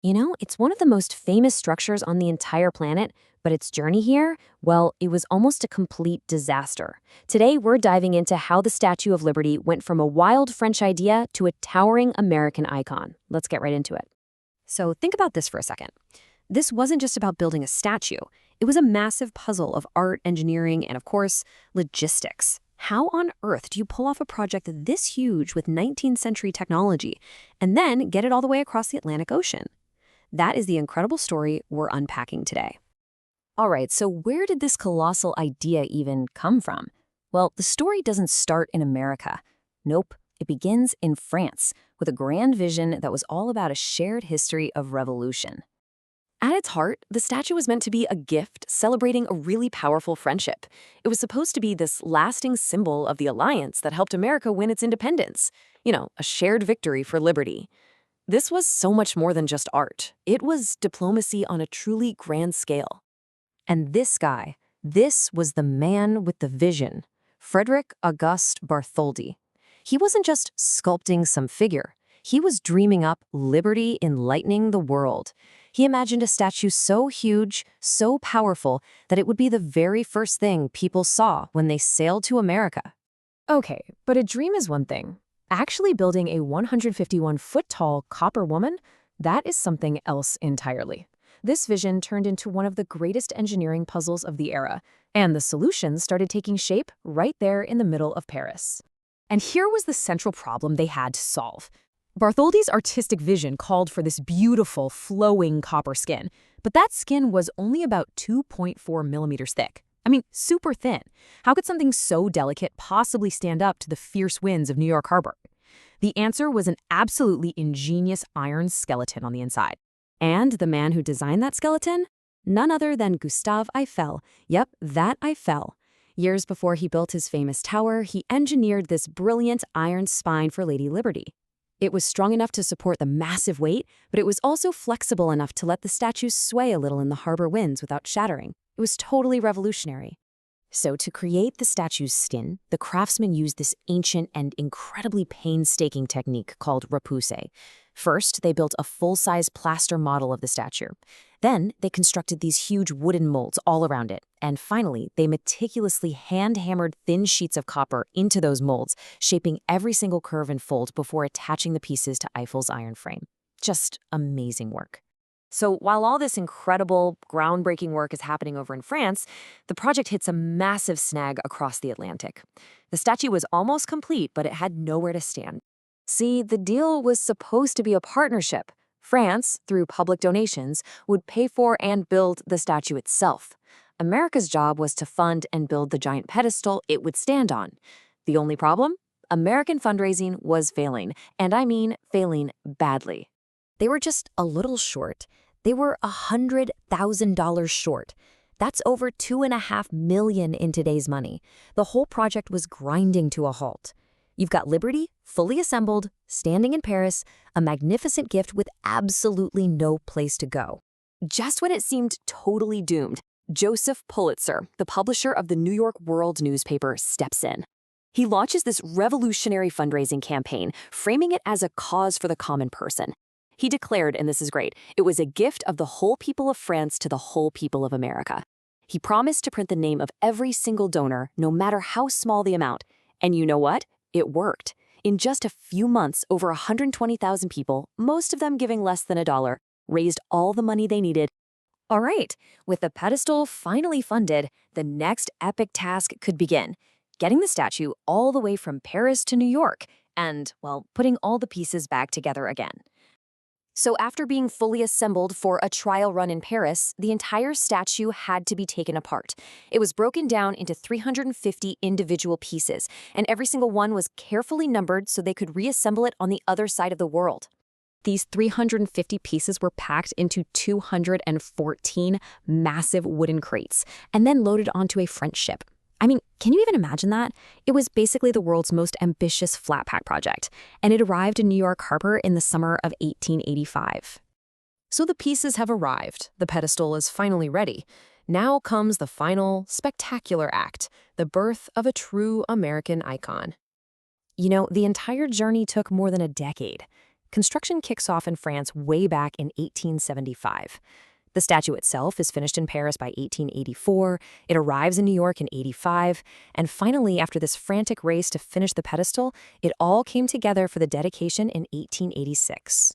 It's one of the most famous structures on the entire planet, but its journey here, well, it was almost a complete disaster. Today, we're diving into how the Statue of Liberty went from a wild French idea to a towering American icon. Let's get right into it. So, think about this for a second. This wasn't just about building a statue, it was a massive puzzle of art, engineering, and of course, logistics. How on earth do you pull off a project this huge with 19th century technology and then get it all the way across the Atlantic Ocean? That is the incredible story we're unpacking today. All right, so where did this colossal idea even come from? Well, the story doesn't start in America. Nope, it begins in France with a grand vision that was all about a shared history of revolution. At its heart, the statue was meant to be a gift celebrating a really powerful friendship. It was supposed to be this lasting symbol of the alliance that helped America win its independence. A shared victory for liberty. This was so much more than just art. It was diplomacy on a truly grand scale. And this was the man with the vision, Frederick Auguste Bartholdi. He wasn't just sculpting some figure. He was dreaming up liberty enlightening the world. He imagined a statue so huge, so powerful, that it would be the very first thing people saw when they sailed to America. Okay, but a dream is one thing. Actually building a 151-foot-tall copper woman, that is something else entirely. This vision turned into one of the greatest engineering puzzles of the era, and the solutions started taking shape right there in the middle of Paris. And here was the central problem they had to solve. Bartholdi's artistic vision called for this beautiful, flowing copper skin, but that skin was only about 2.4 millimeters thick. I mean, super thin. How could something so delicate possibly stand up to the fierce winds of New York Harbor? The answer was an absolutely ingenious iron skeleton on the inside. And the man who designed that skeleton? None other than Gustave Eiffel. Yep, that Eiffel. Years before he built his famous tower, he engineered this brilliant iron spine for Lady Liberty. It was strong enough to support the massive weight, but it was also flexible enough to let the statue sway a little in the harbor winds without shattering. It was totally revolutionary. So to create the statue's skin, the craftsmen used this ancient and incredibly painstaking technique called repousse. First, they built a full-size plaster model of the statue. Then, they constructed these huge wooden molds all around it. And finally, they meticulously hand-hammered thin sheets of copper into those molds, shaping every single curve and fold before attaching the pieces to Eiffel's iron frame. Just amazing work. So while all this incredible, groundbreaking work is happening over in France, the project hits a massive snag across the Atlantic. The statue was almost complete, but it had nowhere to stand. See, the deal was supposed to be a partnership. France, through public donations, would pay for and build the statue itself. America's job was to fund and build the giant pedestal it would stand on. The only problem? American fundraising was failing, and I mean failing badly. They were just a little short. They were $100,000 short. That's over $2.5 million in today's money. The whole project was grinding to a halt. You've got Liberty, fully assembled, standing in Paris, a magnificent gift with absolutely no place to go. Just when it seemed totally doomed, Joseph Pulitzer, the publisher of the New York World newspaper, steps in. He launches this revolutionary fundraising campaign, framing it as a cause for the common person. He declared, and this is great, it was a gift of the whole people of France to the whole people of America. He promised to print the name of every single donor, no matter how small the amount. And you know what? It worked. In just a few months, over 120,000 people, most of them giving less than $1, raised all the money they needed. All right, with the pedestal finally funded, the next epic task could begin. Getting the statue all the way from Paris to New York and, well, putting all the pieces back together again. So after being fully assembled for a trial run in Paris, the entire statue had to be taken apart. It was broken down into 350 individual pieces, and every single one was carefully numbered so they could reassemble it on the other side of the world. These 350 pieces were packed into 214 massive wooden crates and then loaded onto a French ship. I mean, can you even imagine that? It was basically the world's most ambitious flat pack project, and it arrived in New York Harbor in the summer of 1885. So the pieces have arrived. The pedestal is finally ready. Now comes the final, spectacular act, the birth of a true American icon. The entire journey took more than a decade. Construction kicks off in France way back in 1875. The statue itself is finished in Paris by 1884, it arrives in New York in 85, and finally, after this frantic race to finish the pedestal, it all came together for the dedication in 1886.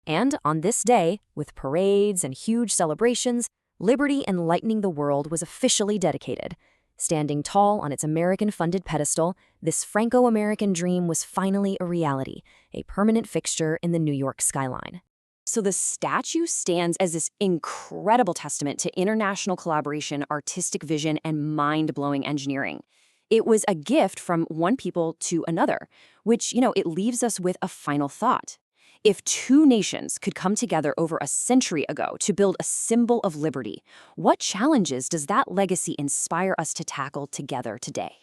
And on this day, with parades and huge celebrations, Liberty Enlightening the World was officially dedicated. Standing tall on its American-funded pedestal, this Franco-American dream was finally a reality, a permanent fixture in the New York skyline. So the statue stands as this incredible testament to international collaboration, artistic vision, and mind-blowing engineering. It was a gift from one people to another, which, it leaves us with a final thought. If two nations could come together over a century ago to build a symbol of liberty, what challenges does that legacy inspire us to tackle together today?